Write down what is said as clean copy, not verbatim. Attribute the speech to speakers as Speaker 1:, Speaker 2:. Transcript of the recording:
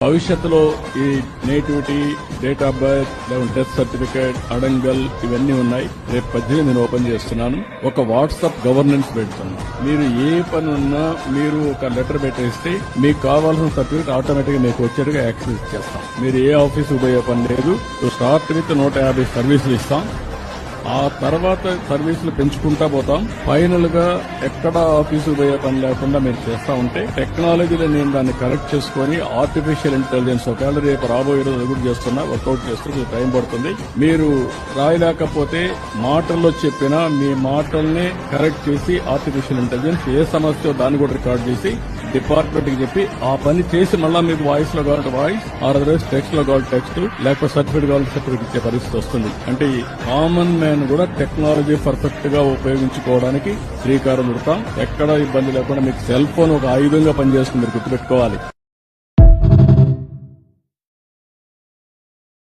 Speaker 1: భవిష్యత్తులో ఈ nativity, date of birth, death certificate, adangal ఇవన్నీ ఉన్నాయి. రేపు 18 ఓపెన్ చేస్తున్నాను. ఒక వాట్సాప్ గవర్నెన్స్ పెడుతున్నాను. మీరు ఏ పని ఉన్నా మీరు ఒక లెటర్ పెట్టేస్తే మీకు కావాల్సిన సర్టిఫికేట్ ఆటోమేటిక్ గా మీకు వచ్చేట్టుగా యాక్సెస్ ఇచ్చేస్తాం. మీరు ఏ ఆఫీసు పోయే పని లేదు. స్టార్ట్ విత్ 150 సర్వీసులు ఇస్తాం. ఆ తర్వాత సర్వీసులు పెంచుకుంటా పోతాం. ఫైనల్ గా ఎక్కడ ఆఫీసు పోయే పని లేకుండా మీరు చేస్తా ఉంటే టెక్నాలజీలో నేను దాన్ని కరెక్ట్ చేసుకుని ఆర్టిఫిషియల్ ఇంటెలిజెన్స్ ఒకవేళ రేపు రాబోయే రోజు కూడా చేస్తున్నా, వర్కౌట్ చేస్తూ టైం పడుతుంది. మీరు రాయలేకపోతే మాటల్లో చెప్పినా మీ మాటల్ని కరెక్ట్ చేసి ఆర్టిఫిషియల్ ఇంటెలిజెన్స్ ఏ సమస్య దాన్ని కూడా రికార్డ్ చేసి డిపార్ట్మెంట్ కి చెప్పి ఆ పని చేసి మళ్ళా మీకు వాయిస్ లో కావాలంటే వాయిస్, అదర్వైజ్ టెక్స్ట్ లో కావాలి టెక్స్ట్, లేకపోతే సర్టిఫికేట్ కావాలంటే సర్టిఫికేట్ ఇచ్చే పరిస్థితి వస్తుంది. అంటే ఈ కామన్ మ్యాన్ కూడా టెక్నాలజీ పర్ఫెక్ట్ గా ఉపయోగించుకోవడానికి శ్రీకారం చుడతాం. ఎక్కడ ఇబ్బంది లేకుండా మీకు సెల్ ఫోన్ ఒక ఆయుధంగా పనిచేస్తుంది, మీరు గుర్తుపెట్టుకోవాలి.